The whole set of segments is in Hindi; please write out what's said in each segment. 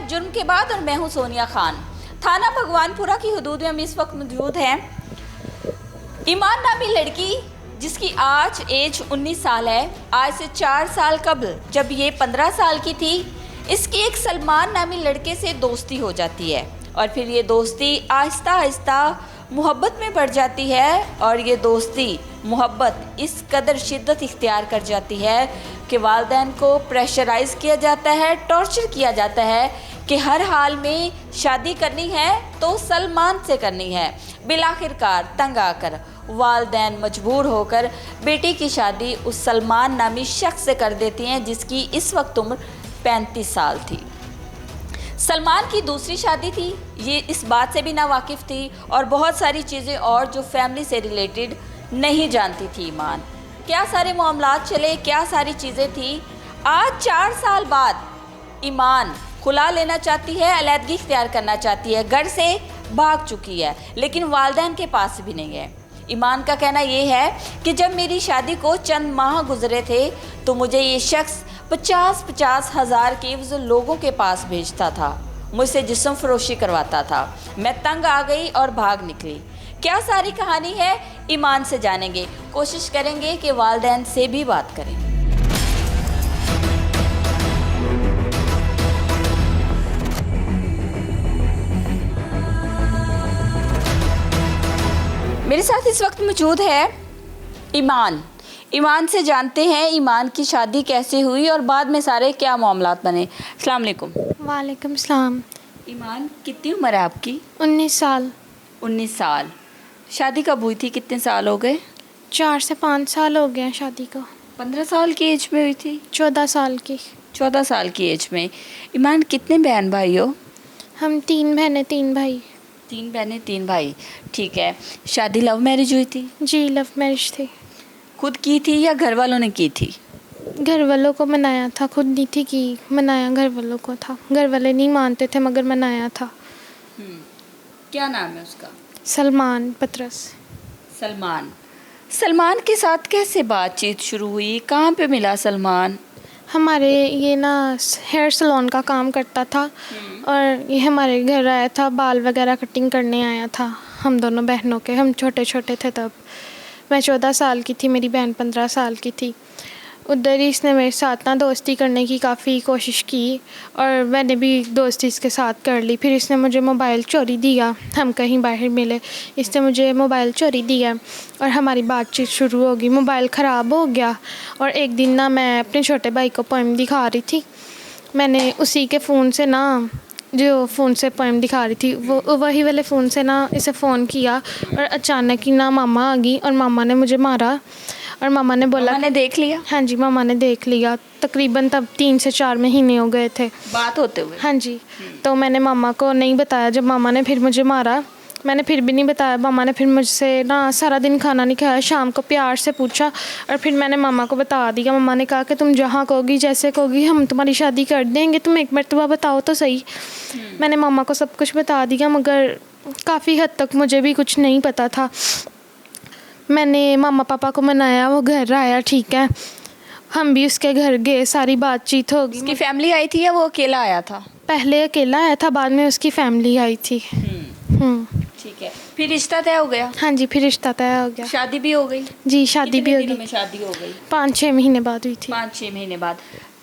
जुर्म के बाद और मैं हूं सोनिया खान। थाना भगवानपुरा की हदूद में हम इस वक्त मौजूद हैं। ईमान नामी लड़की जिसकी आज एज 19 साल है, आज से 4 साल कबल जब ये 15 साल की थी, इसकी एक सलमान नामी लड़के से दोस्ती हो जाती है और फिर ये दोस्ती आहिस्ता आहिस्ता मोहब्बत में बढ़ जाती है और ये दोस्ती मोहब्बत इस कदर शिद्दत इख्तियार कर जाती है कि वालिदैन को प्रेशराइज़ किया जाता है, टॉर्चर किया जाता है कि हर हाल में शादी करनी है तो सलमान से करनी है। बिलाखिरकार तंग आकर वालिदैन मजबूर होकर बेटी की शादी उस सलमान नामी शख्स से कर देती हैं जिसकी इस वक्त उम्र 35 साल थी। सलमान की दूसरी शादी थी, ये इस बात से भी ना वाकिफ़ थी और बहुत सारी चीज़ें और जो फैमिली से रिलेटेड नहीं जानती थी ईमान। क्या सारे मामलात चले, क्या सारी चीज़ें थी। आज 4 साल बाद ईमान खुला लेना चाहती है, अलहदगी इख्तियार करना चाहती है, घर से भाग चुकी है लेकिन वालिदैन के पास भी नहीं है। ईमान का कहना ये है कि जब मेरी शादी को चंद माह गुजरे थे तो मुझे ये शख्स 50-50 हज़ार के लोगों के पास भेजता था, मुझसे जिस्म फरोशी करवाता था। मैं तंग आ गई और भाग निकली। क्या सारी कहानी है ईमान से जानेंगे, कोशिश करेंगे कि वालिदैन से भी बात करें। मेरे साथ इस वक्त मौजूद है ईमान। ईमान से जानते हैं ईमान की शादी कैसे हुई और बाद में सारे क्या मामलात बने। अस्सलाम वालेकुम। वालेकुम सलाम। ईमान कितनी उम्र है आपकी? 19 साल। 19 साल। शादी कब हुई थी, कितने साल हो गए? 4 से 5 साल हो गए हैं शादी को। 15 साल की एज में हुई थी? 14 साल की। 14 साल की एज में। ईमान कितने बहन भाई हो? हम 3 बहनें 3 भाई। 3 बहनें 3 भाई, ठीक है। शादी लव मैरिज हुई थी? जी, लव मैरिज थी। खुद की थी या घर वालों ने की थी? घर वालों को मनाया था, खुद नहीं थी कि मनाया घर वालों को था। घर वाले नहीं मानते थे मगर मनाया था। क्या नाम है उसका? सलमान पतरस। सलमान। सलमान के साथ कैसे बातचीत शुरू हुई, कहाँ पे मिला सलमान? हमारे ये ना हेयर सैलून का काम करता था और ये हमारे घर आया था, बाल वगैरह कटिंग करने आया था। हम दोनों बहनों के, हम छोटे छोटे थे तब। मैं 14 साल की थी, मेरी बहन 15 साल की थी। उधर ही इसने मेरे साथ ना दोस्ती करने की काफ़ी कोशिश की और मैंने भी दोस्ती इसके साथ कर ली। फिर इसने मुझे मोबाइल चोरी दिया, हम कहीं बाहर मिले, इसने मुझे मोबाइल चोरी दिया और हमारी बातचीत शुरू हो गई। मोबाइल ख़राब हो गया और एक दिन ना मैं अपने छोटे भाई को पोएम दिखा रही थी। मैंने उसी के फ़ोन से ना, जो फ़ोन से पोएम दिखा रही थी, वो वही वाले फ़ोन से ना इसे फ़ोन किया और अचानक ही ना मामा आ गई और मामा ने मुझे मारा और मामा ने बोला, मामा ने देख लिया? हाँ जी, मामा ने देख लिया। तकरीबन तब 3 से 4 महीने हो गए थे बात होते हुए। हाँ जी। तो मैंने मामा को नहीं बताया। जब मामा ने फिर मुझे मारा, मैंने फिर भी नहीं बताया। मामा ने फिर मुझसे ना सारा दिन खाना नहीं खाया, शाम को प्यार से पूछा और फिर मैंने मामा को बता दिया। मामा ने कहा कि तुम जहाँ कहोगी, जैसे कहोगी, हम तुम्हारी शादी कर देंगे, तुम एक मरतबा बताओ तो सही। मैंने मामा को सब कुछ बता दिया मगर काफ़ी हद तक मुझे भी कुछ नहीं पता था। मैंने मामा पापा को मनाया, वो घर आया, ठीक है, हम भी उसके घर गए, सारी बातचीत हो गई। उसकी फैमिली आई थी या वो अकेला आया था? पहले अकेला आया था, बाद में उसकी फैमिली आई थी। ठीक है। फिर रिश्ता तय हो गया? हाँ जी, फिर रिश्ता तय हो गया। शादी भी हो गई? जी, शादी भी हो गई। में शादी हो गई? 5-6 महीने बाद हुई थी। 5-6 महीने बाद।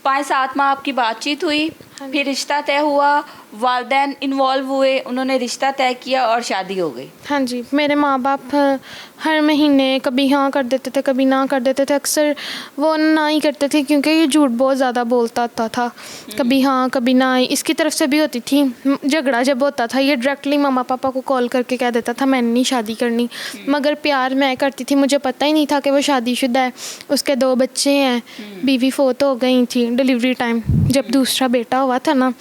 5-7 माह आपकी बातचीत हुई, फिर रिश्ता तय हुआ, वालिदैन इन्वॉल्व हुए, उन्होंने रिश्ता तय किया और शादी हो गई। हाँ जी, मेरे माँ बाप हर महीने कभी हाँ कर देते थे, कभी ना कर देते थे। अक्सर वो ना ही करते थे क्योंकि ये झूठ बहुत ज़्यादा बोलता था। कभी हाँ कभी ना, इसकी तरफ से भी होती थी। झगड़ा जब होता था ये डायरेक्टली मामा पापा को कॉल करके कह देता था मैंने नहीं शादी करनी, मगर प्यार मैं करती थी। मुझे पता ही नहीं था कि वो शादीशुदा है। उसके 2 बच्चे हैं, बीवी फोत हो गई थी डिलीवरी टाइम। जब दूसरा बेटा हुआ था ना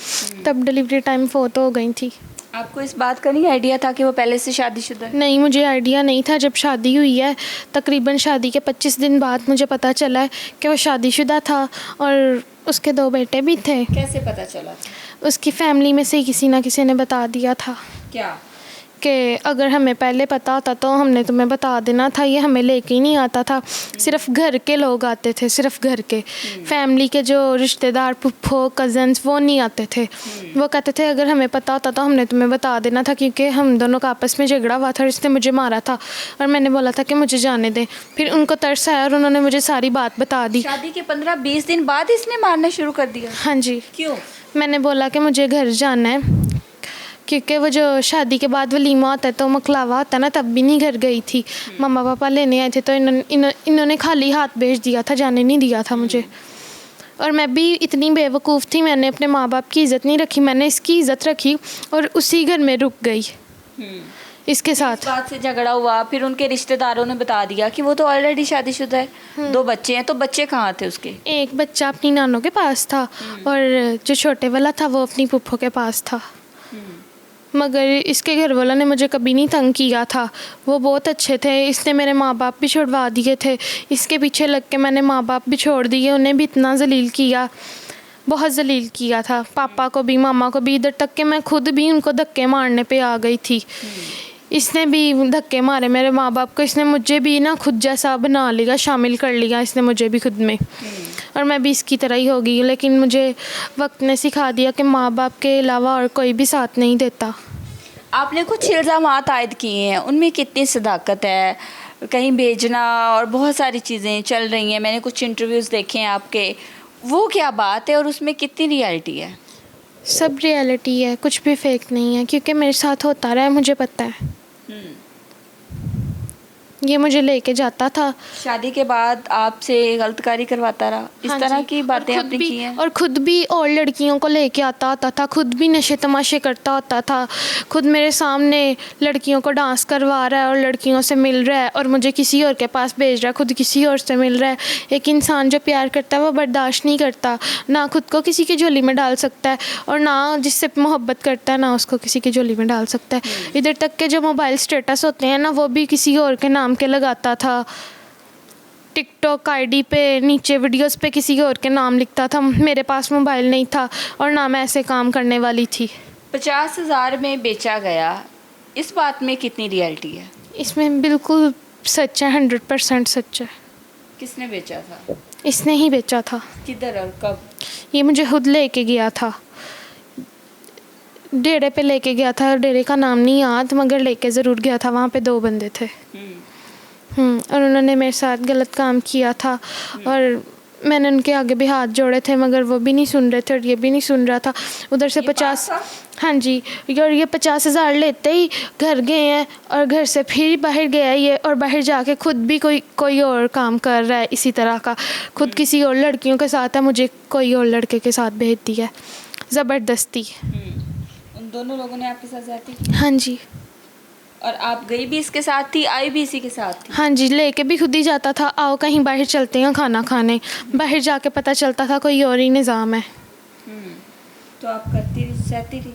तब डिलीवरी टाइम फोत हो गई थी। आपको इस बात का नहीं आइडिया था कि वो पहले से शादीशुदा है? नहीं, मुझे आइडिया नहीं था। जब शादी हुई है, तकरीबन शादी के 25 दिन बाद मुझे पता चला है कि वो शादीशुदा था और उसके 2 बेटे भी थे। कैसे पता चला? उसकी फैमिली में से किसी ना किसी ने बता दिया था। क्या? कि अगर हमें पहले पता होता तो हमने तुम्हें बता देना था, ये हमें लेके ही नहीं आता था। सिर्फ घर के लोग आते थे, सिर्फ घर के, फैमिली के जो रिश्तेदार फुफ्फो कज़न्स वो नहीं आते थे। वो कहते थे अगर हमें पता होता तो हमने तुम्हें बता देना था, क्योंकि हम दोनों का आपस में झगड़ा हुआ था और इसने मुझे मारा था और मैंने बोला था कि मुझे जाने दें। फिर उनको तरस आया और उन्होंने मुझे सारी बात बता दी। शादी के 15-20 दिन बाद इसने मारना शुरू कर दिया? हाँ जी। क्यों? मैंने बोला कि मुझे घर जाना है, क्योंकि वो जो शादी के बाद वलीमा होता है तो मकलावा होता है ना, तब भी नहीं घर गई थी। मम्मा पापा लेने आए थे तो इन्होंने खाली हाथ भेज दिया था, जाने नहीं दिया था मुझे। और मैं भी इतनी बेवकूफ़ थी, मैंने अपने माँ बाप की इज़्ज़त नहीं रखी, मैंने इसकी इज़्ज़त रखी और उसी घर में रुक गई इसके साथ। इस बात से झगड़ा हुआ, फिर उनके रिश्तेदारों ने बता दिया कि वो तो ऑलरेडी शादीशुदा है, 2 बच्चे हैं। तो बच्चे कहाँ थे उसके? एक बच्चा अपनी नानों के पास था और जो छोटे वाला था वो अपनी पुप्पो के पास था। मगर इसके घर वालों ने मुझे कभी नहीं तंग किया था, वो बहुत अच्छे थे। इसने मेरे माँ बाप भी छुड़वा दिए थे, इसके पीछे लग के मैंने माँ बाप भी छोड़ दिए। उन्हें भी इतना जलील किया, बहुत जलील किया था, पापा को भी मामा को भी, इधर तक कि मैं खुद भी उनको धक्के मारने पे आ गई थी। इसने भी धक्के मारे मेरे माँ बाप को, इसने मुझे भी ना खुद जैसा बना लिया, शामिल कर लिया इसने मुझे भी खुद में, और मैं भी इसकी तरह ही हो गई। लेकिन मुझे वक्त ने सिखा दिया कि माँ बाप के अलावा और कोई भी साथ नहीं देता। आपने कुछ इल्ज़ामात आयद किए हैं, उनमें कितनी सदाकत है? कहीं भेजना और बहुत सारी चीज़ें चल रही हैं, मैंने कुछ इंटरव्यूज़ देखे हैं आपके, वो क्या बात है और उसमें कितनी रियलिटी है? सब रियलिटी है, कुछ भी फेक नहीं है, क्योंकि मेरे साथ होता रहा है, मुझे पता है। ये मुझे लेके जाता था। शादी के बाद आपसे गलतकारी करवाता रहा, इस तरह की बातें आपने की हैं? और खुद भी और लड़कियों को लेके आता होता था, खुद भी नशे तमाशे करता होता था, खुद मेरे सामने लड़कियों को डांस करवा रहा है और लड़कियों से मिल रहा है और मुझे किसी और के पास भेज रहा है, खुद किसी और से मिल रहा है। एक इंसान जो प्यार करता है वो बर्दाश्त नहीं करता, ना खुद को किसी की झोली में डाल सकता है और ना जिससे मोहब्बत करता है ना उसको किसी की झोली में डाल सकता है। इधर तक के जो मोबाइल स्टेटस होते हैं ना, वो भी किसी और के नाम के लगाता था। टिकटॉक आईडी पे नीचे वीडियोस पे किसी और के नाम लिखता था। मेरे पास मोबाइल नहीं था और ना मैं ऐसे काम करने वाली थी। 50,000 में बेचा गया, इस बात में कितनी रियलिटी है? इसमें बिल्कुल सच है, 100% सच है। किसने बेचा था? इसने ही बेचा था। किधर और कब? ये मुझे खुद लेके गया था, डेरे पे लेके गया था, डेरे का नाम नहीं याद मगर लेके ज़रूर गया था। वहाँ पे 2 बंदे थे और उन्होंने मेरे साथ गलत काम किया था और मैंने उनके आगे भी हाथ जोड़े थे मगर वो भी नहीं सुन रहे थे और ये भी नहीं सुन रहा था। उधर से 50, हाँ जी, और ये 50,000 लेते ही घर गए हैं और घर से फिर बाहर गया ये, और बाहर जाके खुद भी कोई और काम कर रहा है इसी तरह का, खुद किसी और लड़कियों के साथ है, मुझे कोई और लड़के के साथ भेज दिया ज़बरदस्ती। उन दोनों लोगों ने आपके साथ ज्यादती की? हाँ जी। और आप गई भी इसके साथ थी, आई भी इसी के साथ थी? हाँ जी, लेके भी खुद ही जाता था, आओ कहीं बाहर चलते हैं खाना खाने, बाहर जाके पता चलता था कोई और ही निज़ाम है। तो आप करती रही, सहती रही?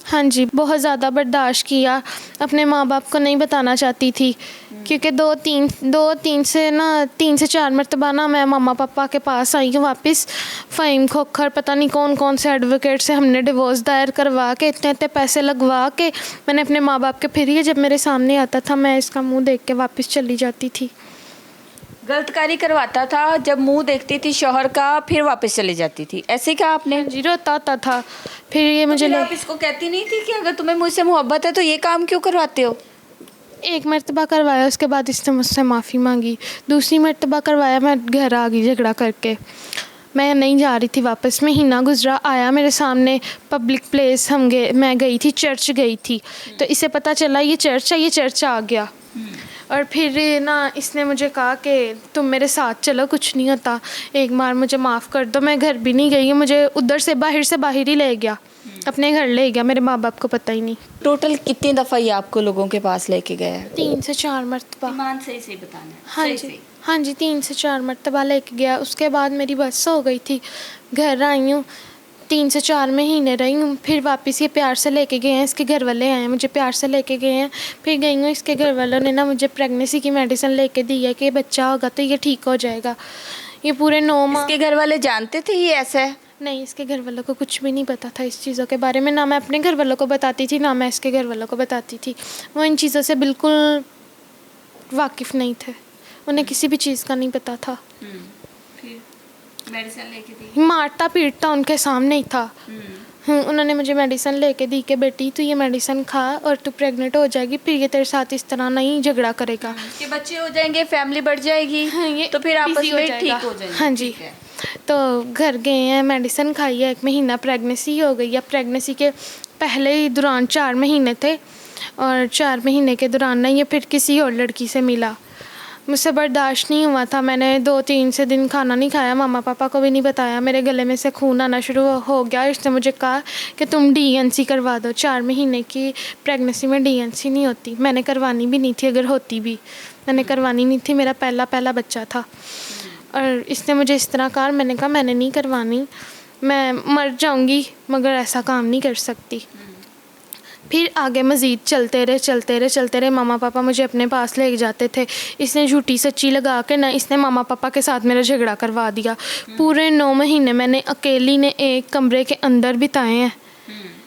हाँ जी, बहुत ज़्यादा बर्दाश्त किया, अपने माँ बाप को नहीं बताना चाहती थी क्योंकि 3 से 4 मरतबा ना मैं मामा पापा के पास आई हूँ वापस। फ़हीम खोखर पता नहीं कौन कौन से एडवोकेट से हमने डिवोर्स दायर करवा के इतने पैसे लगवा के मैंने अपने माँ बाप के, फिर ये जब मेरे सामने आता था मैं इसका मुँह देख के वापस चली जाती थी। गलतकारी करवाता था, जब मुंह देखती थी शौहर का फिर वापस चली जाती थी, ऐसे क्या आपने? जी, रोता होता था। फिर ये मुझे आप इसको कहती नहीं थी कि अगर तुम्हें मुझसे मोहब्बत है तो ये काम क्यों करवाते हो? एक मरतबा करवाया, उसके बाद इसने मुझसे माफ़ी मांगी। दूसरी मरतबा करवाया, मैं घर आ गई झगड़ा करके, मैं नहीं जा रही थी वापस। महीना गुजरा, आया मेरे सामने पब्लिक प्लेस, मैं गई थी, चर्च गई थी, तो इसे पता चला ये चर्च है, ये चर्च आ गया। और फिर ना इसने मुझे कहा कि तुम मेरे साथ चलो, कुछ नहीं होता, एक बार मुझे माफ़ कर दो। मैं घर भी नहीं गई, मुझे उधर से बाहर ही ले गया, अपने घर ले गया, मेरे माँ बाप को पता ही नहीं। टोटल कितनी दफ़ा ये आपको लोगों के पास लेके गया है? 3 से 4 मरतबा। ईमान सही बताना है। हाँ जी, हाँ जी, 3 से 4 मरतबा लेके गया। उसके बाद मेरी बस हो गई थी, घर आई हूँ, 3 से 4 महीने रही हूँ, फिर वापस ये प्यार से लेके गए हैं, इसके घर वाले आए हैं, मुझे प्यार से लेके गए हैं। फिर गई हूँ, इसके घर वालों ने ना मुझे प्रेगनेंसी की मेडिसिन लेके दी है कि बच्चा होगा तो ये ठीक हो जाएगा। ये पूरे 9 माह। इसके घर वाले जानते थे ये ऐसा है? नहीं, इसके घर वालों को कुछ भी नहीं पता था इस चीज़ों के बारे में। ना मैं अपने घर वालों को बताती थी, ना मैं इसके घर वालों को बताती थी। वो इन चीज़ों से बिल्कुल वाकिफ़ नहीं थे, उन्हें किसी भी चीज़ का नहीं पता था। फिर मेडिसिन लेके दी? मारता पीटता उनके सामने ही था। उन्होंने मुझे मेडिसिन लेके दी कि बेटी तू ये मेडिसिन खा और तू प्रेग्नेंट हो जाएगी, फिर ये तेरे साथ इस तरह नहीं झगड़ा करेगा। कि बच्चे हो जाएंगे, फैमिली बढ़ जाएगी, ये तो फिर आपस busy हो में जाएगा। ठीक हो जाएंगे। हाँ जी। ठीक है। तो घर गए हैं, मेडिसिन खाई है, 1 महीना प्रेगनेंसी हो गई है। प्रेगनेंसी के पहले ही दौरान 4 महीने थे, और 4 महीने के दौरान ना ये फिर किसी और लड़की से मिला। मुझसे बर्दाश्त नहीं हुआ था, मैंने 2-3 से दिन खाना नहीं खाया, मामा पापा को भी नहीं बताया। मेरे गले में से खून आना शुरू हो गया। इसने मुझे कहा कि तुम DNC करवा दो। 4 महीने की प्रेगनेंसी में DNC नहीं होती। मैंने करवानी भी नहीं थी, अगर होती भी मैंने करवानी नहीं थी। मेरा पहला बच्चा था, और इसने मुझे इस तरह कहा। मैंने कहा मैंने नहीं करवानी, मैं मर जाऊंगी मगर ऐसा काम नहीं कर सकती। फिर आगे मज़ीद चलते रहे। मामा पापा मुझे अपने पास ले जाते थे। इसने झूठी सच्ची लगा के ना इसने मामा पापा के साथ मेरा झगड़ा करवा दिया। पूरे 9 महीने मैंने अकेली ने एक कमरे के अंदर बिताए हैं।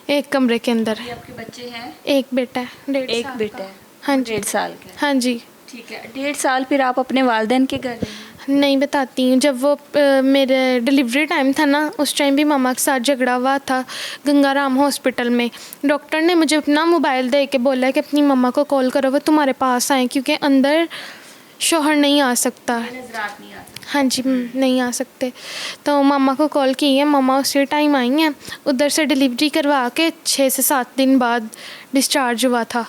एक कमरे के अंदर। आपके बच्चे हैं? एक बेटा है, 1.5 एक साल बेटा का। है। हाँ जी। 1.5 साल का? हाँ जी। ठीक है। 1.5 साल फिर आप अपने वालिदैन के घर रही? नहीं बताती हूँ। जब वो मेरे डिलीवरी टाइम था ना, उस टाइम भी मामा के साथ झगड़ा हुआ था गंगाराम हॉस्पिटल में। डॉक्टर ने मुझे अपना मोबाइल दे के बोला कि अपनी मम्मा को कॉल करो, वो तुम्हारे पास आए, क्योंकि अंदर शौहर नहीं आ सकता। नज़रात नहीं आ सकती। हाँ जी, नहीं आ सकते। तो मामा को कॉल की है, मामा उसी टाइम आई हैं। उधर से डिलीवरी करवा के 6 से 7 दिन बाद डिस्चार्ज हुआ था,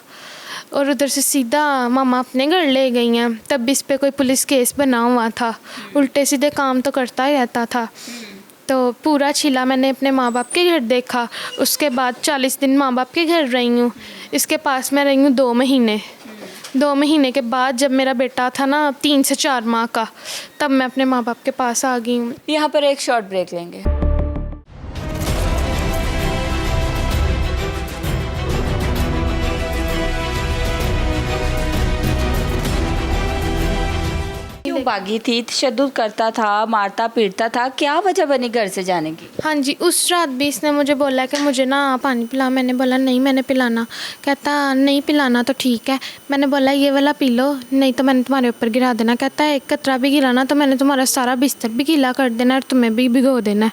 और उधर से सीधा मामा अपने घर ले गई हैं। तब भी इस पे कोई पुलिस केस बना हुआ था। उल्टे सीधे काम तो करता ही रहता था। तो पूरा छिला मैंने अपने माँ बाप के घर देखा। उसके बाद 40 दिन माँ बाप के घर रही हूँ। इसके पास मैं रही हूँ 2 महीने। 2 महीने के बाद जब मेरा बेटा था ना 3 से 4 माह का, तब मैं अपने माँ बाप के पास आ गई हूँ। यहाँ पर एक शॉर्ट ब्रेक लेंगे। क्यों भागी थी? तशद्दुद करता था, मारता पीटता था, क्या वजह बनी घर से जाने की? हाँ जी, उस रात भी इसने मुझे बोला कि मुझे ना पानी पिला। मैंने बोला नहीं मैंने पिलाना। कहता नहीं पिलाना तो ठीक है। मैंने बोला ये वाला पी लो, नहीं तो मैंने तुम्हारे ऊपर गिरा देना। कहता है 1 कतरा भी गिराना तो मैंने तुम्हारा सारा बिस्तर भी गीला कर देना और तुम्हें भी भिगो देना।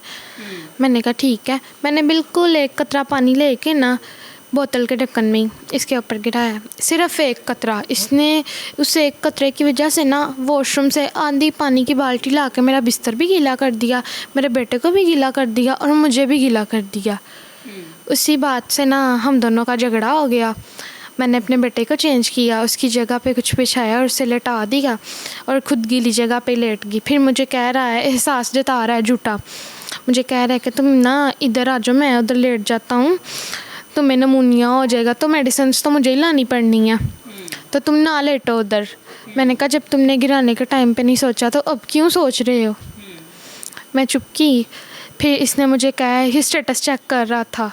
मैंने कहा ठीक है। मैंने बिल्कुल 1 कतरा पानी लेके ना बोतल के ढक्कन में ही इसके ऊपर गिराया, सिर्फ 1 कतरा। इसने उस 1 कतरे की वजह से ना वॉशरूम से आंधी पानी की बाल्टी ला के मेरा बिस्तर भी गीला कर दिया, मेरे बेटे को भी गीला कर दिया और मुझे भी गीला कर दिया। उसी बात से ना हम दोनों का झगड़ा हो गया। मैंने अपने बेटे को चेंज किया, उसकी जगह पे कुछ बिछाया और उसे लेटा दिया, और ख़ुद गीली जगह पे लेट गई। फिर मुझे कह रहा है, एहसास जता रहा है झूठा, मुझे कह रहा है कि तुम ना इधर आ जाओ, मैं उधर लेट जाता हूँ, तुम्हें नमूनिया हो जाएगा तो मेडिसिन तो मुझे ही लानी पड़नी है, तो तुम ना लेटो उधर। मैंने कहा जब तुमने गिराने के टाइम पे नहीं सोचा तो अब क्यों सोच रहे हो? मैं चुप की। फिर इसने मुझे कहा, ये स्टेटस चेक कर रहा था।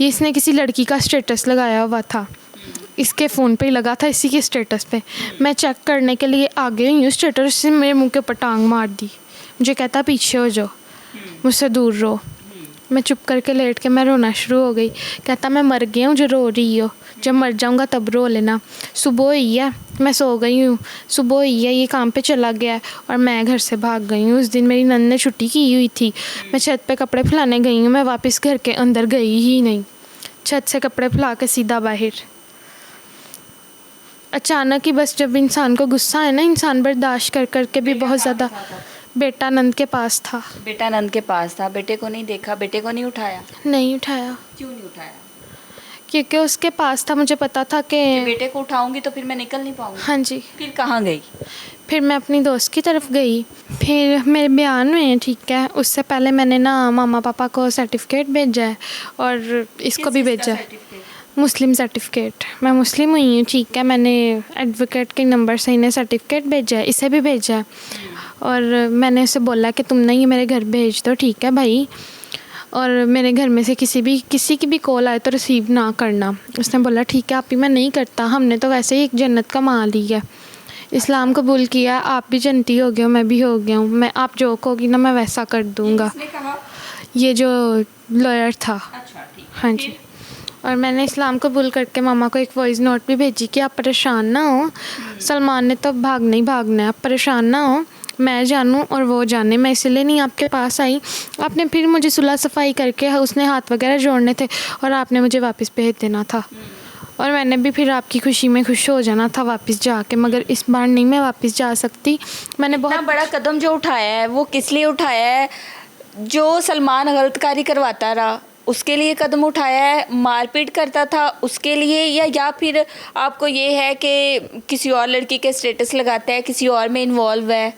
ये इसने किसी लड़की का स्टेटस लगाया हुआ था, इसके फ़ोन पे ही लगा था, इसी के स्टेटस पे। मैं चेक करने के लिए आगे हुई हूँ, स्टेटस से मेरे मुंह के ऊपर टांग मार दी। मुझे कहता पीछे हो जाओ, मुझसे दूर रहो। मैं चुप करके लेट के मैं रोना शुरू हो गई। कहता मैं मर गया हूँ जो रो रही हो, जब मर जाऊँगा तब रो लेना। सुबह हुई है, मैं सो गई हूँ। सुबह हुई है, ये काम पे चला गया है और मैं घर से भाग गई हूँ। उस दिन मेरी नंद ने छुट्टी की हुई थी। मैं छत पे कपड़े फैलाने गई हूँ, मैं वापस घर के अंदर गई ही नहीं। छत से कपड़े फैला के सीधा बाहर। अचानक ही बस जब इंसान को गुस्सा है ना, इंसान बर्दाश्त कर कर के भी बहुत ज़्यादा। बेटा नंद के पास था। बेटा नंद के पास था। बेटे को नहीं देखा? बेटे को नहीं उठाया? नहीं उठाया। क्यों नहीं उठाया? क्योंकि उसके पास था, मुझे पता था कि बेटे को उठाऊंगी तो फिर मैं निकल नहीं पाऊंगी। हाँ जी। फिर कहाँ गई? फिर मैं अपनी दोस्त की तरफ गई। फिर मेरे बयान में, ठीक है, उससे पहले मैंने ना मामा पापा को सर्टिफिकेट भेजा है और इसको भी भेजा है, मुस्लिम सर्टिफिकेट। मैं मुस्लिम हुई हूँ, ठीक है। मैंने एडवोकेट के नंबर से इन्हें सर्टिफिकेट भेजा है, इसे भी भेजा है। और मैंने उसे बोला कि तुम ना ये मेरे घर भेज दो, ठीक है भाई, और मेरे घर में से किसी की भी कॉल आए तो रिसीव ना करना। उसने बोला ठीक है आप ही, मैं नहीं करता, हमने तो वैसे ही एक जन्नत का माल ही है, इस्लाम कबूल किया, आप भी जन्नती हो गए हो, मैं भी हो गया हूँ, मैं आप जो कहोगी ना मैं वैसा कर दूँगा। ये जो लॉयर था। अच्छा ठीक है। हाँ जी। और मैंने इस्लाम कबूल करके मामा को एक वॉइस नोट भी भेजी कि आप परेशान ना हो, सलमान ने तो भागना ही भागना है, आप परेशान ना हो, मैं जानूँ और वो जाने, मैं इसलिए नहीं आपके पास आई। आपने फिर मुझे सुलह सफाई करके उसने हाथ वगैरह जोड़ने थे और आपने मुझे वापस भेज देना था, और मैंने भी फिर आपकी खुशी में खुश हो जाना था वापस जाके, मगर इस बार नहीं मैं वापस जा सकती। मैंने इतना बहुत बड़ा कदम जो उठाया है वो किस लिए उठाया है? जो सलमान गलतकारी करवाता रहा उसके लिए कदम उठाया है? मारपीट करता था उसके लिए, या फिर आपको ये है कि किसी और लड़की के स्टेटस लगाता है, किसी और में इन्वॉल्व है?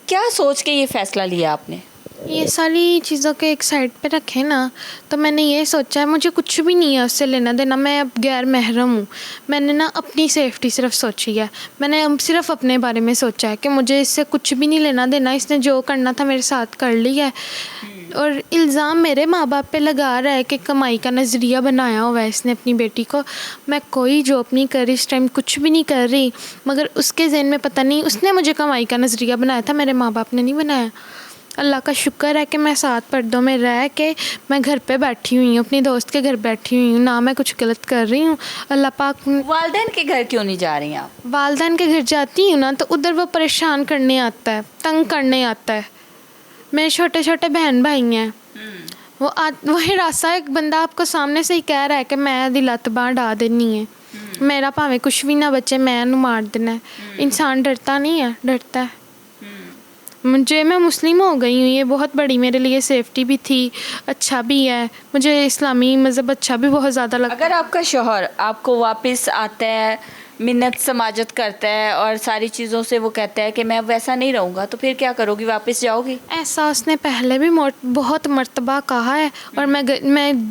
क्या सोच के ये फैसला लिया आपने? ये सारी चीज़ों के एक साइड पे रखे ना, तो मैंने ये सोचा है मुझे कुछ भी नहीं है उससे लेना देना, मैं अब गैर महरम हूँ। मैंने ना अपनी सेफ्टी सिर्फ सोची है, मैंने अब सिर्फ अपने बारे में सोचा है कि मुझे इससे कुछ भी नहीं लेना देना, इसने जो करना था मेरे साथ कर लिया है। और इल्ज़ाम मेरे माँ बाप पे लगा रहा है कि कमाई का नज़रिया बनाया हुआ है इसने अपनी बेटी को। मैं कोई जॉब नहीं कर रही इस टाइम, कुछ भी नहीं कर रही, मगर उसके ज़हन में पता नहीं उसने मुझे कमाई का नज़रिया बनाया था, मेरे माँ बाप ने नहीं बनाया। अल्लाह का शुक्र है कि मैं 7 पर्दों में रह के मैं घर पे बैठी हुई हूँ, अपनी दोस्त के घर बैठी हुई हूँ, ना मैं कुछ गलत कर रही हूँ। अल्लाह पाक। वालिदैन के घर क्यों नहीं जा रही आप? वालिदैन के घर जाती हूँ ना तो उधर वो परेशान करने आता है, तंग करने आता है। मेरे छोटे छोटे बहन भाई हैं, वही रास्ता एक बंदा आपको सामने से ही कह रहा है कि मैं दी लत्त बांह डा देनी है, मेरा भावें कुछ भी ना बचे, मैं इन्हू मार देना है। इंसान डरता नहीं है, डरता है। मुझे, मैं मुस्लिम हो गई हूँ, ये बहुत बड़ी मेरे लिए सेफ्टी भी थी, अच्छा भी है, मुझे इस्लामी मज़हब अच्छा भी बहुत ज़्यादा लगता है। अगर आपका शौहर आपको वापस आता है, मिन्नत समाजत करता है और सारी चीज़ों से वो कहता है कि मैं वैसा नहीं रहूँगा, तो फिर क्या करोगी? वापस जाओगी? ऐसा उसने पहले भी बहुत मर्तबा कहा है, और मैं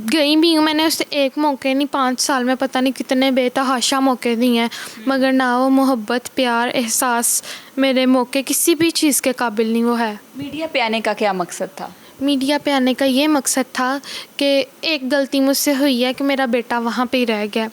गई भी हूँ। मैंने उससे एक मौके नहीं, 5 साल में पता नहीं कितने बेतहाशा मौके दिए हैं, मगर ना वो मोहब्बत, प्यार, एहसास मेरे मौके किसी भी चीज़ के काबिल नहीं वो है। मीडिया पे आने का क्या मकसद था? मीडिया पे आने का ये मकसद था कि एक गलती मुझसे हुई है कि मेरा बेटा वहाँ पे ही रह गया।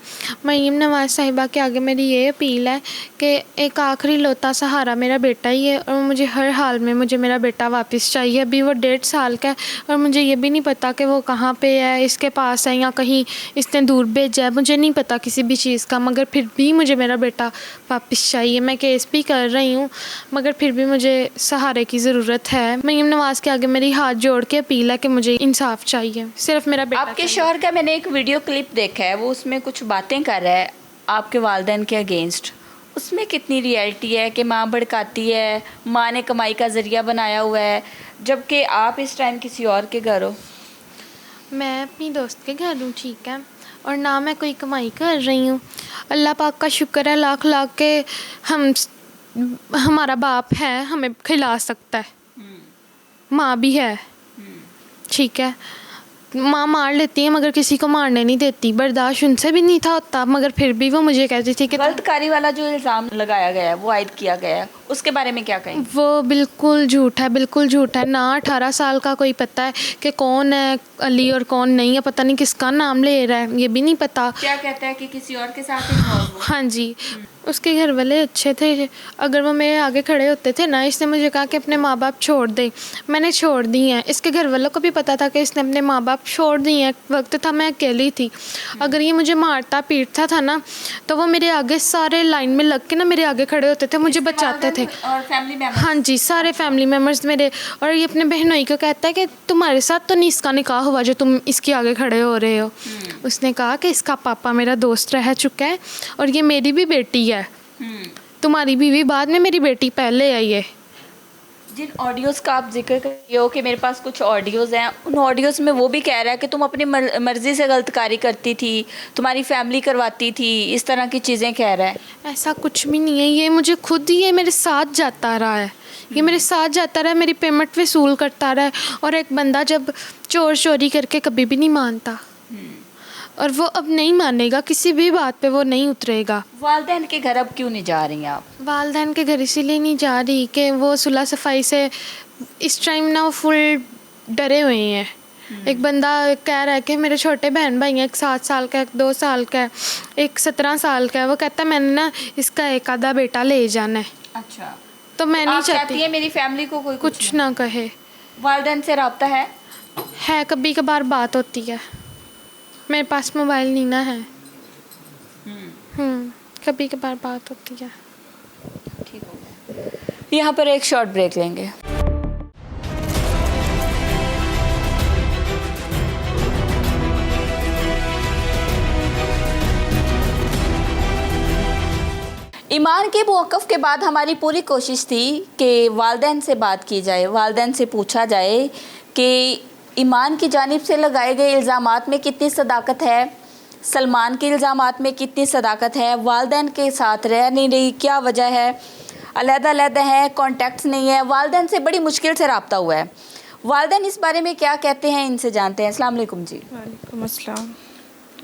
मरीम नवाज़ साहिबा के आगे मेरी ये अपील है कि एक आखिरी लौता सहारा मेरा बेटा ही है, और मुझे हर हाल में मुझे मेरा बेटा वापस चाहिए। अभी वो 1.5 साल का है और मुझे ये भी नहीं पता कि वो कहाँ पे है, इसके पास है या कहीं इसने दूर भेजा है, मुझे नहीं पता किसी भी चीज़ का, मगर फिर भी मुझे मेरा बेटा वापस चाहिए। मैं केस भी कर रही हूँ, मगर फिर भी मुझे सहारे की ज़रूरत है। मरीम नवाज़ के आगे मेरी हाथ जोड़ के अपील है कि मुझे इंसाफ चाहिए, सिर्फ मेरा बेटा। आपके शौहर का मैंने एक वीडियो क्लिप देखा है, वो उसमें कुछ बातें कर रहा है आपके वालिदैन के अगेंस्ट, उसमें कितनी रियलिटी है कि माँ भड़काती है, माँ ने कमाई का ज़रिया बनाया हुआ है, जबकि आप इस टाइम किसी और के घर हो? मैं अपनी दोस्त के घर हूँ, ठीक है, और ना मैं कोई कमाई कर रही हूँ। अल्लाह पाक का शुक्र है लाख लाख के हमारा बाप है, हमें खिला सकता है, माँ भी है, ठीक है। माँ मार लेती है मगर किसी को मारने नहीं देती, बर्दाश्त उनसे भी नहीं था होता, मगर फिर भी वो मुझे कहती थी कि गलतकारी वाला जो इल्ज़ाम लगाया गया है, वो आयद किया गया है, उसके बारे में क्या कहें? वो बिल्कुल झूठ है, बिल्कुल झूठ है। ना 18 साल का कोई पता है कि कौन है अली और कौन नहीं है, पता नहीं किसका नाम ले रहा है, ये भी नहीं पता। क्या कहता है कि किसी और के साथ इन्वॉल्व हो? हाँ जी, उसके घर वाले अच्छे थे, अगर वो मेरे आगे खड़े होते थे ना, इसने मुझे कहा कि अपने माँ बाप छोड़ दे, मैंने छोड़ दी हैं। इसके घर वालों को भी पता था कि इसने अपने माँ बाप छोड़ दिए हैं, वक्त था मैं अकेली थी। अगर ये मुझे मारता पीटता था ना, तो वो मेरे आगे सारे लाइन में लग के ना मेरे आगे खड़े होते थे, मुझे बचाते थे। और फैमिली मेंबर्स? हाँ जी, सारे फैमिली मेम्बर्स मेरे। और ये अपने बहनोई को कहता है कि तुम्हारे साथ तो नहीं इसका निकाह हुआ जो तुम इसके आगे खड़े हो रहे हो। उसने कहा कि इसका पापा मेरा दोस्त रह चुका है और ये मेरी भी बेटी है, तुम्हारी बीवी बाद में, मेरी बेटी पहले आई है। जिन ऑडियोज़ का आप जिक्र कर रहे हो कि मेरे पास कुछ ऑडियोज़ हैं, उन ऑडियोज़ में वो भी कह रहा है कि तुम अपनी मर्ज़ी से गलतकारी करती थी, तुम्हारी फैमिली करवाती थी, इस तरह की चीज़ें कह रहा है। ऐसा कुछ भी नहीं है, ये मुझे खुद ही, ये मेरे साथ जाता रहा है, ये मेरे साथ जाता रहा है, मेरी पेमेंट वसूल करता रहा है। और एक बंदा जब चोरी करके कभी भी नहीं मानता, और वो अब नहीं मानेगा, किसी भी बात पे वो नहीं उतरेगा। वालिदैन के घर अब क्यों नहीं जा रही हैं आप? वालिदैन के घर इसीलिए नहीं जा रही कि वो सुलह सफाई से इस टाइम ना वो फुल डरे हुए हैं। एक बंदा कह रहा है कि मेरे छोटे बहन भाई हैं, एक 7 साल का, एक 2 साल का है, एक 17 साल का है, वो कहता है मैंने ना इसका एक आधा बेटा ले जाना है। अच्छा, तो मैं नहीं आप चाहती चाहती है मेरी फैमिली को कोई कुछ ना कहे। वालिदैन से रब्ता है? है, कभी कभार बात होती है। मेरे पास मोबाइल नहीं ना है। कभी कभार बात होती है। ठीक हो गया। यहाँ पर एक शॉर्ट ब्रेक लेंगे। ईमान के मौक़िफ़ के बाद हमारी पूरी कोशिश थी कि वालिदैन से बात की जाए, वालिदैन से पूछा जाए कि ईमान की जानिब से लगाए गए इल्ज़ामात में कितनी सदाकत है, सलमान के इल्ज़ामात में कितनी सदाकत है, वालिदैन के साथ रह नहीं रही, क्या वजह है, अलग-अलग है, कॉन्टैक्ट्स नहीं है, वालिदैन से बड़ी मुश्किल से रब्ता हुआ है। वालिदैन इस बारे में क्या कहते हैं, इनसे जानते हैं। अस्सलाम वालेकुम जी। वालेकुम अस्सलाम।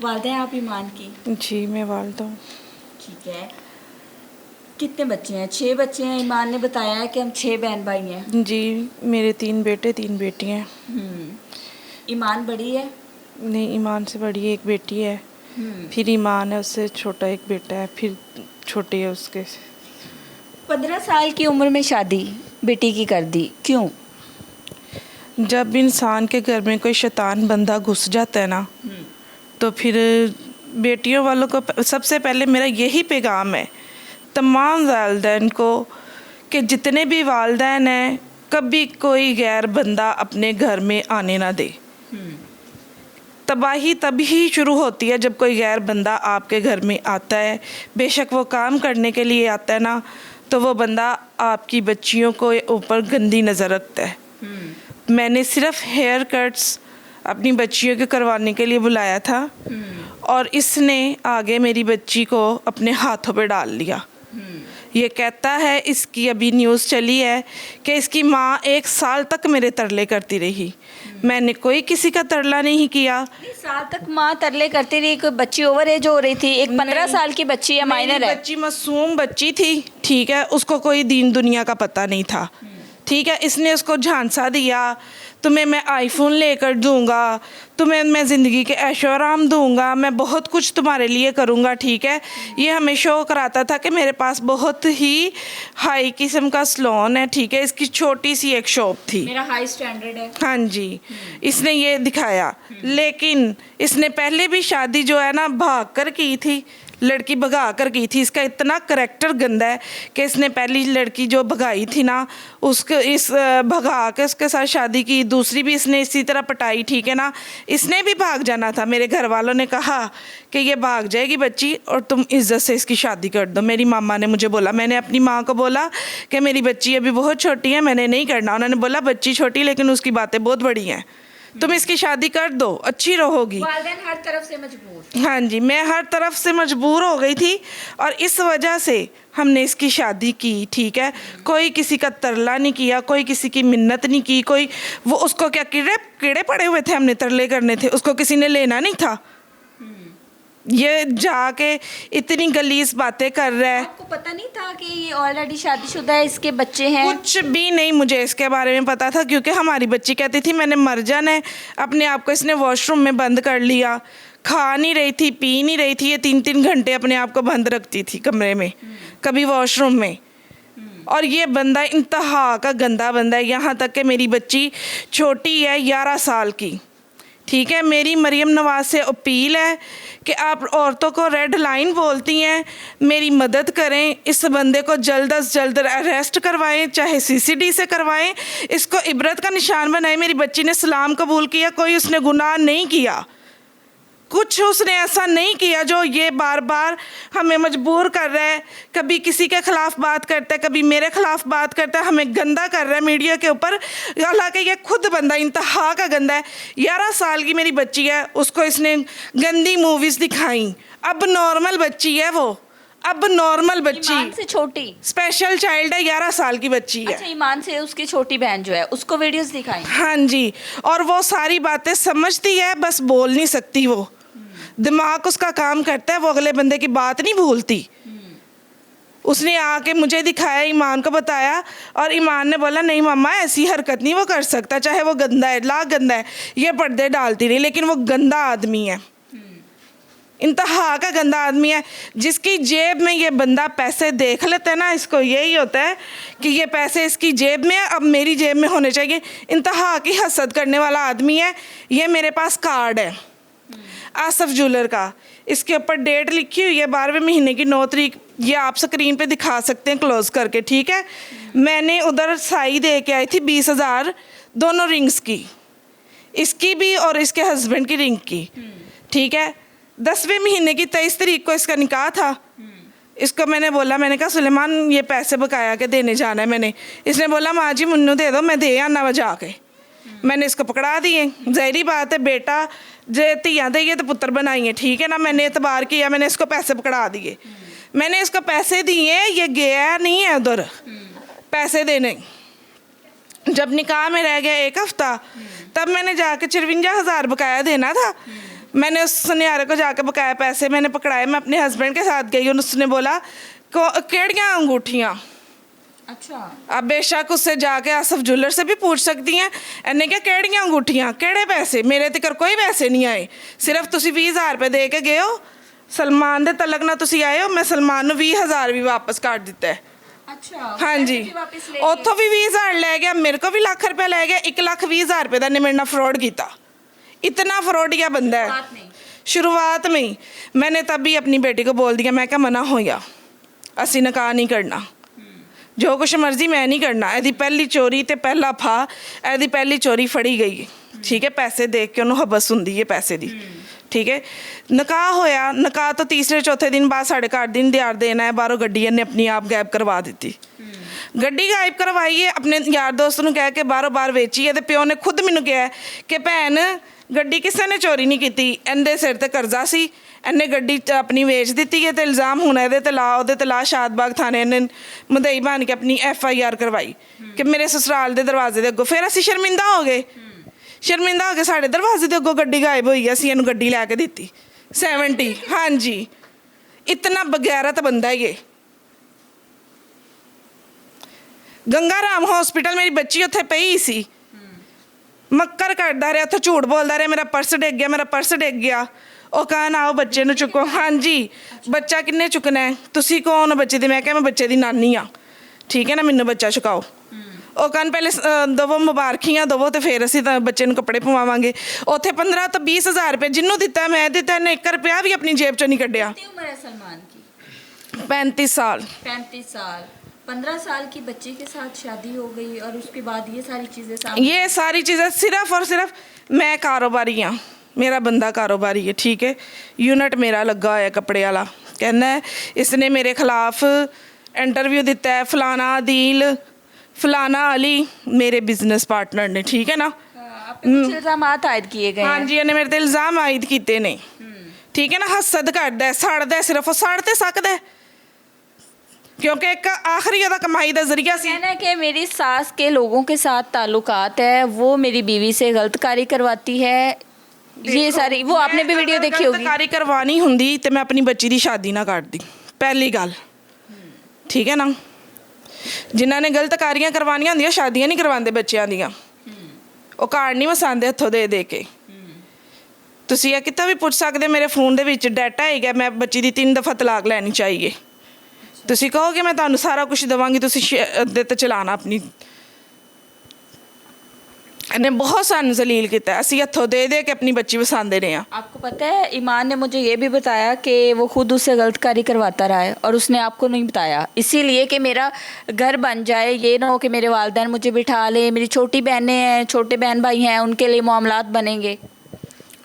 वालिदा हैं आप ईमान की? जी मैं वालिदा हूँ। ठीक है। कितने बच्चे हैं? 6 बच्चे हैं। ईमान ने बताया है कि हम 6 बहन भाई हैं। जी मेरे 3 बेटे 3 बेटियाँ हैं। ईमान बड़ी है? नहीं, ईमान से बड़ी एक बेटी है, फिर ईमान है, उससे छोटा एक बेटा है, फिर छोटी है उसके। 15 साल की उम्र में शादी बेटी की कर दी, क्यों? जब इंसान के घर में कोई शैतान बंदा घुस जाता है ना, तो फिर बेटियों वालों को सबसे पहले मेरा यही पैगाम है तमाम वालिदैन को कि जितने भी वालिदैन हैं, कभी कोई गैर बंदा अपने घर में आने ना दे। तबाही तभी शुरू होती है जब कोई गैर बंदा आपके घर में आता है। बेशक वो काम करने के लिए आता है ना, तो वो बंदा आपकी बच्चियों को ऊपर गंदी नज़र रखता है। मैंने सिर्फ हेयर कट्स अपनी बच्चियों के करवाने के लिए बुलाया था और इसने आगे मेरी बच्ची को अपने हाथों पे डाल लिया। ये कहता है, इसकी अभी न्यूज़ चली है कि इसकी माँ 1 साल तक मेरे तरले करती रही। मैंने कोई किसी का तरला नहीं किया। 1 साल तक माँ तरले करती रही? कोई बच्ची ओवर एज हो रही थी? एक 15 साल की बच्ची है, माइनर है। बच्ची मासूम बच्ची थी, ठीक है, उसको कोई दीन दुनिया का पता नहीं था, ठीक है। इसने उसको झांसा दिया, तुम्हें मैं आईफोन लेकर दूंगा, तुम्हें मैं ज़िंदगी के ऐशो आराम दूंगा, मैं बहुत कुछ तुम्हारे लिए करूंगा, ठीक है। ये हमें शो कराता था कि मेरे पास बहुत ही हाई किस्म का सलोन है, ठीक है। इसकी छोटी सी एक शॉप थी, मेरा हाई स्टैंडर्ड है। हाँ जी, इसने ये दिखाया। लेकिन इसने पहले भी शादी जो है ना भाग कर की थी, लड़की भगा कर की थी। इसका इतना करैक्टर गंदा है कि इसने पहली लड़की जो भगाई थी ना, उसके इस भगा के उसके साथ शादी की, दूसरी भी इसने इसी तरह पटाई, ठीक है ना। इसने भी भाग जाना था। मेरे घर वालों ने कहा कि ये भाग जाएगी बच्ची और तुम इज्जत से इसकी शादी कर दो। मेरी मामा ने मुझे बोला, मैंने अपनी माँ को बोला कि मेरी बच्ची अभी बहुत छोटी है, मैंने नहीं करना। उन्होंने बोला बच्ची छोटी लेकिन उसकी बातें बहुत बड़ी हैं, तुम इसकी शादी कर दो, अच्छी रहोगी। वालिदैन हर तरफ से मजबूर। हाँ जी, मैं हर तरफ से मजबूर हो गई थी और इस वजह से हमने इसकी शादी की, ठीक है। कोई किसी का तरला नहीं किया, कोई किसी की मिन्नत नहीं की, कोई वो उसको क्या कीड़े पड़े हुए थे, हमने तरले करने थे, उसको किसी ने लेना नहीं था। ये जाके इतनी गलीज बातें कर रहा है। आपको पता नहीं था कि ये ऑलरेडी शादीशुदा है, इसके बच्चे हैं? कुछ भी नहीं मुझे इसके बारे में पता था, क्योंकि हमारी बच्ची कहती थी मैंने मर जाना है। अपने आप को इसने वॉशरूम में बंद कर लिया, खा नहीं रही थी, पी नहीं रही थी, ये 3-3 घंटे अपने आप को बंद रखती थी कमरे में, कभी वॉशरूम में। और ये बंदा इंतहा का गंदा बंदा है। यहाँ तक कि मेरी बच्ची छोटी है 11 साल की, ठीक है। मेरी मरियम नवाज से अपील है कि आप औरतों को रेड लाइन बोलती हैं, मेरी मदद करें, इस बंदे को जल्द अज जल्द अरेस्ट करवाएं, चाहे CCD से करवाएं, इसको इबरत का निशान बनाएं। मेरी बच्ची ने इस्लाम कबूल किया, कोई उसने गुनाह नहीं किया, कुछ उसने ऐसा नहीं किया जो ये बार बार हमें मजबूर कर रहा है। कभी किसी के ख़िलाफ़ बात करता है, कभी मेरे ख़िलाफ़ बात करता है, हमें गंदा कर रहा है मीडिया के ऊपर। हालांकि ये खुद बंदा इंतहा का गंदा है। 11 साल की मेरी बच्ची है, उसको इसने गंदी मूवीज़ दिखाई। अब नॉर्मल बच्ची है वो, अब नॉर्मल बच्ची, ईमान से छोटी स्पेशल चाइल्ड है, 11 साल की बच्ची है। अच्छा, ईमान से उसकी छोटी बहन जो है उसको वीडियोस दिखाई? हाँ जी, और वो सारी बातें समझती है, बस बोल नहीं सकती। वो दिमाग उसका काम करता है, वो अगले बंदे की बात नहीं भूलती। उसने आके मुझे दिखाया, ईमान को बताया, और ईमान ने बोला नहीं मम्मा ऐसी हरकत नहीं वो कर सकता, चाहे वो गंदा है, लाख गंदा है। ये पर्दे डालती रही, लेकिन वो गंदा आदमी है। इंतहा का गंदा आदमी है। जिसकी जेब में ये बंदा पैसे देख लेता है ना, इसको यही होता है कि ये पैसे इसकी जेब में है, अब मेरी जेब में होने चाहिए। इंतहा की हसद करने वाला आदमी है। ये मेरे पास कार्ड है आसफ ज्वेलर का, इसके ऊपर डेट लिखी हुई है 12वें महीने की 9 तारीख। ये आप स्क्रीन पे दिखा सकते हैं क्लोज करके, ठीक है। मैंने उधर साई दे के आई थी 20,000 दोनों रिंग्स की, इसकी भी और इसके हस्बैंड की रिंग की, ठीक है। 10वें महीने की 23 तारीख को इसका निकाह था। इसको मैंने बोला, मैंने कहा सुलेमान ये पैसे बकाया के देने जाना है मैंने। इसने बोला माँ जी मुन्नू दे दो, मैं दे आना वा जाके। मैंने इसको पकड़ा दिए। ज़ाहिरी बात है, बेटा जे धियाँ देइए तो पुत्र बनाइए, ठीक है ना। मैंने एतबार किया, मैंने इसको पैसे पकड़ा दिए। मैंने इसको पैसे दिए, ये गया नहीं है उधर पैसे देने। जब निकाह में रह गया 1 हफ्ता, तब मैंने जाके 54,000 बकाया देना था। मैंने उस सुनियारे को जाके बकाया पैसे मैंने पकड़ाए। मैं अपने हस्बैंड के साथ गई और उसने बोला केड़ियाँ अंगूठियाँ। अच्छा, अब बेशक उससे जाके आसफ ज्वेलर से भी पूछ सकती हैं। इन्हें क्या केड़ियाँ अंगूठियाँ, केड़े पैसे, मेरे तक कोई पैसे नहीं आए। सिर्फ तुसी 20,000 रुपये दे के गए हो। सलमान दे तलक ना तुसी आए हो, मैं सलमान नूं 20,000 भी वापस काट दिता है। अच्छा, हाँ जी, उतों भी 20,000 लै गया, मेरे को भी लाख रुपया लै गया। 1,20,000 रुपये का इन्हें मेरे नाल फ्रॉड किया। इतना फ्रॉडिया बंदा है। शुरुआत में ही मैंने तभी अपनी बेटी को बोल दिया, मैं क्या मना हो गया, असी निकाह नहीं करना, जो कुछ मर्जी मैं नहीं करना। यदी पहली चोरी तो पहला फा, यदी पहली चोरी फड़ी गई, ठीक है। पैसे देख के उन्होंने हबस होंदी है पैसे दी, ठीक है। निकाह होया, निकाह तो तीसरे चौथे दिन बाद साढ़े 8 दिन दिहाड़ देना है। बाहरों गड्डी ने अपनी आप गायब करवा दी। गड्डी गायब करवाई है, अपने यार दोस्त नूं कह के बाहरों बाहर वेची है। तो प्यो ने खुद मैनू कहा कि भैन गड्डी किसी ने चोरी नहीं की, इहदे सिर ते करजा सी, इन्हें गड्डी अपनी वेच दी है। तो इल्ज़ाम हुण इहदे ते ला, उहदे ते ला। शादबाग थाने ने मदई बन के अपनी FIR करवाई कि मेरे ससुराल दे दरवाजे दे अगों। फिर असीं शर्मिंदा हो गए, शर्मिंदा हो गए। साढ़े दरवाजे दे अगों गड्डी गायब हुई है, असीं इहनूं गड्डी लैके दित्ती 70। हाँ जी, इतना बगैरत बंदा है ये। गंगा राम हॉस्पिटल मेरी बच्ची उत्थे पई सी, मक्कर करदा रहा, उत्थे झूठ बोलदा रहा, मेरा पर्स डिग गया, मेरा पर्स डिग गया। ਉਹ कहन आओ बच्चे ਨੂੰ चुको। हाँ जी, बच्चा किन्ने चुकना है, तुसी कौन हो बच्चे दी? मैं क्या मैं बच्चे दी नानी हाँ, ठीक है ना, मैनू बच्चा चुकाओ। ਉਹ कहन पहले दवो मुबारकियां दवो तो फिर असीं बच्चे ਨੂੰ कपड़े पवावांगे। उत्थे 15 तो 20,000 रुपये जिन्हों दिता मैं दिता, इन्हें 1 रुपया भी अपनी जेब चों नहीं कढ़िया। कितनी उम्र है सलमान की? 35 साल। 35 साल। 15 साल की बच्चे के साथ शादी हो गई और उसके बाद ये सारी चीज़ें सामने। ये सारी चीज़ें सिर्फ और सिर्फ मैं कारोबारी हाँ, मेरा बंदा कारोबारी है, ठीक है। यूनिट मेरा लगा होया कपड़े वाला, कहना है इसने मेरे खिलाफ इंटरव्यू दिता है, फलाना अदील फलाना अली मेरे बिजनेस पार्टनर ने, ठीक है ना। कुछ इल्ज़ाम आयद किए गए। हाँ जी, इन्हें मेरे ते इल्ज़ाम आयद किए ने, ठीक है ना। हसद करदा है, सड़दा है, सिर्फ वो सड़ ते सकदा है क्योंकि एक आखिरी ਉਹਦਾ कमाई का जरिया सी। कहना है कि मेरी सास के लोगों के साथ ताल्लुकात है, वो मेरी बीवी से गलत कारी करवाती है। ये सारी वो आपने भी वीडियो देखी होगी। कारी करवानी हुंदी ते मैं अपनी बच्ची दी शादी ना करदी, पहली गल, ठीक है ना। जिन्हां ने गलत कारियां करवानियां हुंदियां शादियां नहीं करवांदे बच्चियां दियां, ਉਹ कार्ड नहीं वसांदे हत्थों दे दे के। ਤੁਸੀਂ ਇਹ ਕਿਤੇ ਵੀ ਪੁੱਛ ਸਕਦੇ, ਮੇਰੇ ਫੋਨ ਦੇ ਵਿੱਚ ਡਾਟਾ ਹੈਗਾ, ਮੈਂ ਬੱਚੀ ਦੀ 3 ਦਫਾ ਤਲਾਕ ਲੈਣੀ ਚਾਹੀਏ। ਤੁਸੀਂ ਕਹੋਗੇ ਮੈਂ ਤੁਹਾਨੂੰ ਸਾਰਾ ਕੁਝ ਦਵਾਂਗੀ, ਤੁਸੀਂ ਅੱਧੇ ਤੇ ਚਲਾਣਾ ਆਪਣੀ। इन्हें बहुत सानू जलील किया, असी हथों दे दे के अपनी बच्ची वसांदे रहे हैं। आपको पता है ईमान ने मुझे ये भी बताया कि वो खुद उससे गलतकारी करवाता रहा है और उसने आपको नहीं बताया, इसीलिए कि मेरा घर बन जाए, ये ना हो कि मेरे वालिदैन मुझे बिठा ले, मेरी छोटी बहनें हैं, छोटे बहन भाई हैं, उनके लिए मामलात बनेंगे।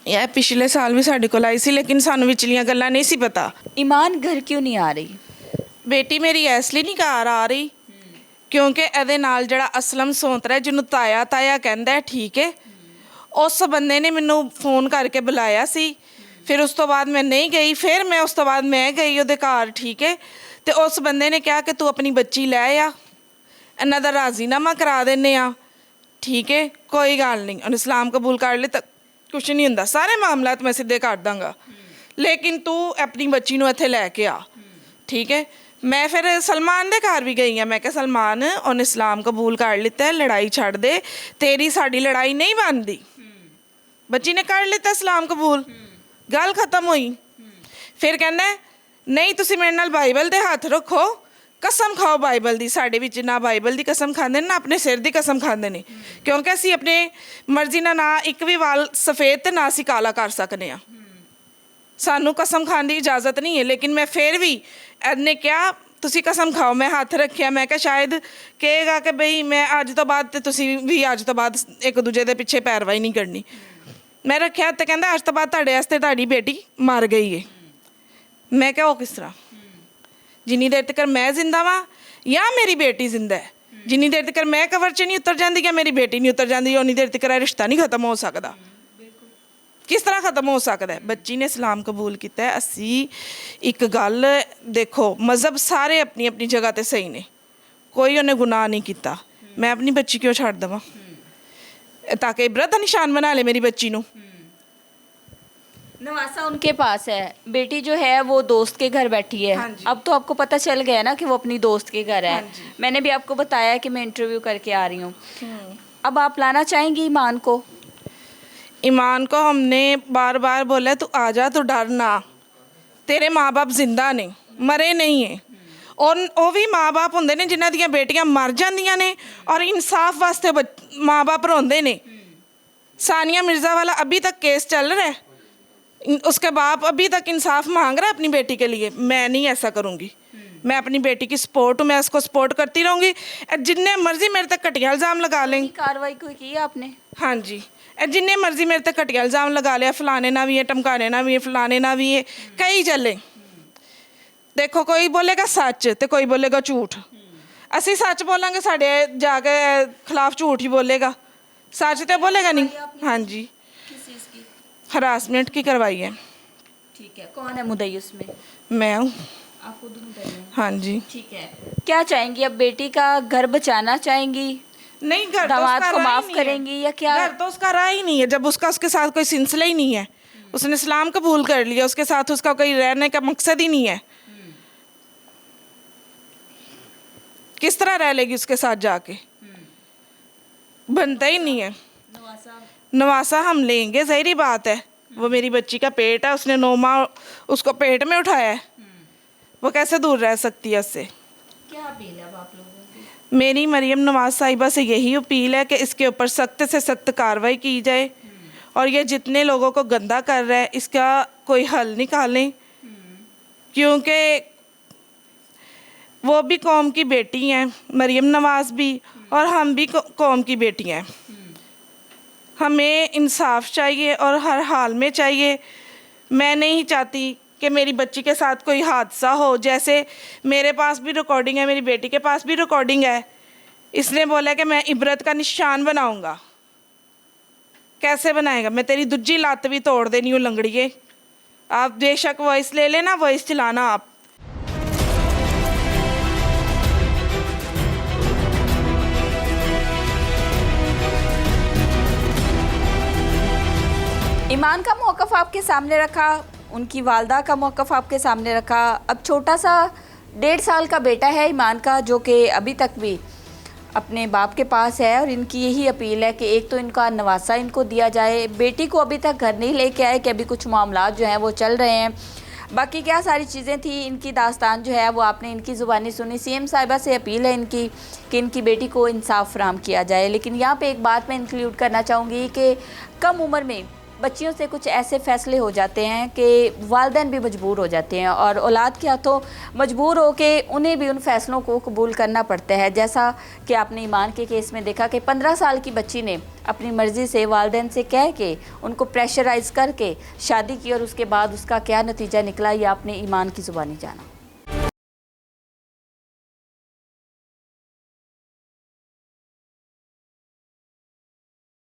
यह पिछले साल भी साढ़े कोल आई सी, लेकिन सानू विचलियां गल्लां नहीं सी पता। ईमान घर क्यों नहीं आ रही? बेटी मेरी इसलिए नहीं घर आ रही क्योंकि ਇਹਦੇ ਨਾਲ ਜਿਹੜਾ ਅਸਲਮ ਸੌਂਤਰਾ ਜਿਹਨੂੰ ਤਾਇਆ ਤਾਇਆ ਕਹਿੰਦਾ ਹੈ, ਠੀਕ ਹੈ, ਉਸ ਬੰਦੇ ਨੇ ਮੈਨੂੰ ਫੋਨ ਕਰਕੇ ਬੁਲਾਇਆ ਸੀ। ਫਿਰ ਉਸ ਤੋਂ ਬਾਅਦ ਮੈਂ ਨਹੀਂ ਗਈ, ਫਿਰ ਮੈਂ ਉਸ ਤੋਂ ਬਾਅਦ ਮੈਂ ਗਈ ਉਹਦੇ ਘਰ, ਠੀਕ ਹੈ। ਤੇ ਉਸ ਬੰਦੇ ਨੇ ਕਿਹਾ ਕਿ ਤੂੰ ਆਪਣੀ ਬੱਚੀ ਲੈ ਆ, ਇਹਨਾਂ ਦਾ ਰਾਜ਼ੀਨਾਮਾ ਕਰਾ ਦਿੰਦੇ ਆ, ਠੀਕ ਹੈ, ਕੋਈ ਗੱਲ ਨਹੀਂ। ਉਹਨੇ ਇਸਲਾਮ ਕਬੂਲ ਕਰ ਲਿਆ ਤਾਂ ਕੁਛ ਨਹੀਂ ਹੁੰਦਾ, ਸਾਰੇ ਮਾਮਲਾਤ ਮੈਂ ਸਿੱਧੇ ਕਰ ਦਾਂਗਾ, ਲੇਕਿਨ ਤੂੰ ਆਪਣੀ ਬੱਚੀ ਨੂੰ ਇੱਥੇ ਲੈ ਕੇ ਆ, ਠੀਕ ਹੈ। मैं फिर सलमान दे घर भी गई हाँ, मैं क्या सलमान उन्हें इस्लाम कबूल कर लिता है, लड़ाई छड़ दे, तेरी साड़ी लड़ाई नहीं बनती। बच्ची ने कर लिता इस्लाम कबूल, गल खत्म हुई। ਫਿਰ ਕਹਿੰਦਾ ਨਹੀਂ ਤੁਸੀਂ ਮੇਰੇ ਨਾਲ ਬਾਈਬਲ ਤੇ ਹੱਥ ਰੱਖੋ, ਕਸਮ ਖਾਓ ਬਾਈਬਲ ਦੀ। ਸਾਡੇ ਵਿੱਚ ਨਾ ਬਾਈਬਲ ਦੀ ਕਸਮ ਖਾਂਦੇ ਨੇ, ਨਾ ਆਪਣੇ ਸਿਰ ਦੀ ਕਸਮ ਖਾਂਦੇ ਨੇ, ਕਿਉਂਕਿ ਅਸੀਂ ਆਪਣੇ ਮਰਜ਼ੀ ਨਾਲ ਨਾ ਇੱਕ ਵੀ ਵਾਲ ਸਫੇਦ ਤੇ ਨਾ ਅਸੀਂ ਕਾਲਾ ਕਰ ਸਕਨੇ ਆ। ਸਾਨੂੰ ਕਸਮ ਖਾਣ ਦੀ ਇਜਾਜ਼ਤ ਨਹੀਂ ਹੈ। ਲੇਕਿਨ ਮੈਂ ਫਿਰ ਵੀ ਇਹਨੇ ਕਿਹਾ ਤੁਸੀਂ ਕਸਮ ਖਾਓ। ਮੈਂ ਹੱਥ ਰੱਖਿਆ, ਮੈਂ ਕਿਹਾ ਸ਼ਾਇਦ ਕਹੇਗਾ ਕਿ ਬਈ ਮੈਂ ਅੱਜ ਤੋਂ ਬਾਅਦ ਤੇ ਤੁਸੀਂ ਵੀ ਅੱਜ ਤੋਂ ਬਾਅਦ ਇੱਕ ਦੂਜੇ ਦੇ ਪਿੱਛੇ ਪੈਰਵਾਈ ਨਹੀਂ ਕਰਨੀ। ਮੈਂ ਰੱਖਿਆ ਤੇ ਕਹਿੰਦਾ ਅੱਜ ਤੋਂ ਬਾਅਦ ਤੁਹਾਡੇ ਵਾਸਤੇ ਤੁਹਾਡੀ ਬੇਟੀ ਮਰ ਗਈ ਹੈ। ਮੈਂ ਕਿਹਾ ਉਹ ਕਿਸ ਤਰ੍ਹਾਂ? ਜਿੰਨੀ ਦੇਰ ਤੱਕ ਮੈਂ ਜ਼ਿੰਦਾ ਵਾਂ ਜਾਂ ਮੇਰੀ ਬੇਟੀ ਜ਼ਿੰਦਾ ਹੈ, ਜਿੰਨੀ ਦੇਰ ਤੱਕ ਮੈਂ ਕਬਰ 'ਚ ਨਹੀਂ ਉਤਰ ਜਾਂਦੀ ਜਾਂ ਮੇਰੀ ਬੇਟੀ ਨਹੀਂ ਉਤਰ ਜਾਂਦੀ, ਉਨੀ ਦੇਰ ਤੱਕ ਇਹ ਰਿਸ਼ਤਾ ਨਹੀਂ ਖਤਮ ਹੋ ਸਕਦਾ। ਕਿਸ ਤਰ੍ਹਾਂ ਖਤਮ ਹੋ ਸਕਦਾ ਹੈ? ਬੱਚੀ ਨੇ ਇਸਲਾਮ ਕਬੂਲ ਕੀਤਾ ਹੈ। ਅਸੀਂ ਇੱਕ ਗੱਲ ਦੇਖੋ, ਮਜ਼ਹਬ ਸਾਰੇ ਆਪਣੀ ਆਪਣੀ ਜਗ੍ਹਾ 'ਤੇ ਸਹੀ ਨੇ, ਕੋਈ ਉਹਨੇ ਗੁਨਾਹ ਨਹੀਂ ਕੀਤਾ। ਮੈਂ ਆਪਣੀ ਬੱਚੀ ਕਿਉਂ ਛੱਡ ਦੇਵਾਂ? ਤਾਂ कि इबरत का निशान बना ले मेरी बच्ची नू। नवासा उनके पास है, बेटी जो है वो दोस्त के घर बैठी है। हाँ जी। अब तो आपको पता चल गया ना कि वो अपनी दोस्त के घर है। हाँ जी। मैंने भी आपको बताया कि मैं इंटरव्यू करके आ रही हूँ। अब आप लाना चाहेंगी ईमान को? ईमान को हमने बार बार बोला तू आ जा, तू डर ना, तेरे माँ बाप जिंदा ने, मरे नहीं है। और वो भी माँ बाप होंदे ने जिन्हां दियां बेटियां मर जांदियां ने और इंसाफ वास्ते माँ बाप रोंदे ने। सानिया मिर्ज़ा वाला अभी तक केस चल रहा है, उसके बाप अभी तक इंसाफ मांग रहा है अपनी बेटी के लिए। मैं नहीं ऐसा करूँगी, मैं अपनी बेटी की सपोर्ट हूँ, मैं उसको सपोर्ट करती रहूँगी। जिन्ने मर्जी मेरे तक घटिया इल्ज़ाम लगा लें। कार्रवाई कोई की है आपने? हाँ जी, जिन्ने मर्जी मेरे तक घटिया इल्ज़ाम लगा लिया, फलाने ना भी है, टमकाने ना भी है, फलाने ना भी है, कई चले। देखो कोई बोलेगा सच तो कोई बोलेगा झूठ। असी सच बोलेंगे, साढ़े जाके खिलाफ झूठ ही बोलेगा, सच तो बोलेगा नहीं। हाँ जी, किस चीज़ की? हरासमेंट की करवाई है। ठीक है, कौन है मुद्दई उसमें? मैं हूँ। आप खुद मुद्दई हैं? हाँ जी। ठीक है, क्या चाहेंगी अब? बेटी का घर बचाना चाहेंगी? नहीं, घर तो दामाद उसका को रहा ही माफ नहीं है। करेंगी या क्या? घर तो उसका रहा ही नहीं है, जब उसका उसके साथ कोई सिलसिला ही नहीं है, उसने इस्लाम कबूल कर लिया, उसके साथ उसका कोई रहने का मकसद ही नहीं है। किस तरह रह लेगी उसके साथ जाके? बनता ही नहीं है। नवासा हम लेंगे, ज़ाहिरी बात है, वो मेरी बच्ची का पेट है, उसने 9 माह उसको पेट में उठाया है, वो कैसे दूर रह सकती है उससे? क्या अपील है अब आप लोगों की? मेरी मरियम नवाज साहिबा से यही अपील है कि इसके ऊपर सख्त से सख्त कार्रवाई की जाए और ये जितने लोगों को गंदा कर रहा है इसका कोई हल निकालें, क्योंकि वो भी कौम की बेटी हैं, मरियम नवाज भी, और हम भी कौम की बेटियां हैं। हमें इंसाफ चाहिए और हर हाल में चाहिए। मैं नहीं चाहती कि मेरी बच्ची के साथ कोई हादसा हो। जैसे मेरे पास भी रिकॉर्डिंग है, मेरी बेटी के पास भी रिकॉर्डिंग है, इसने बोला कि मैं इबरत का निशान बनाऊंगा। कैसे बनाएगा? मैं तेरी दूजी लात भी तोड़ देनी हूँ लंगड़िए। आप बेशक वॉइस ले लेना, वॉइस चलाना आप। ईमान का मौक़िफ़ आपके सामने रखा, उनकी वालदा का मौक़िफ़ आपके सामने रखा। अब छोटा सा 1.5 साल का बेटा है ईमान का, जो कि अभी तक भी अपने बाप के पास है, और इनकी यही अपील है कि एक तो इनका नवासा इनको दिया जाए। बेटी को अभी तक घर नहीं लेके आए कि अभी कुछ मामला जो हैं वो चल रहे हैं। बाकी क्या सारी चीज़ें थी, इनकी दास्तान जो है वो आपने इनकी ज़ुबानी सुनी। सीएम साहिबा से अपील है इनकी कि इनकी बेटी को इंसाफ फराहम किया जाए। लेकिन यहाँ पे एक बात मैं इंक्लूड करना चाहूँगी कि कम उम्र में बच्चियों से कुछ ऐसे फ़ैसले हो जाते हैं कि वालिदैन भी मजबूर हो जाते हैं और औलाद के हाथों मजबूर हो के उन्हें भी उन फ़ैसलों को कबूल करना पड़ता है। जैसा कि आपने ईमान के केस में देखा कि 15 साल की बच्ची ने अपनी मर्ज़ी से वालिदैन से कह के उनको प्रेशराइज़ करके शादी की, और उसके बाद उसका क्या नतीजा निकला ये आपने ईमान की ज़ुबानी जाना।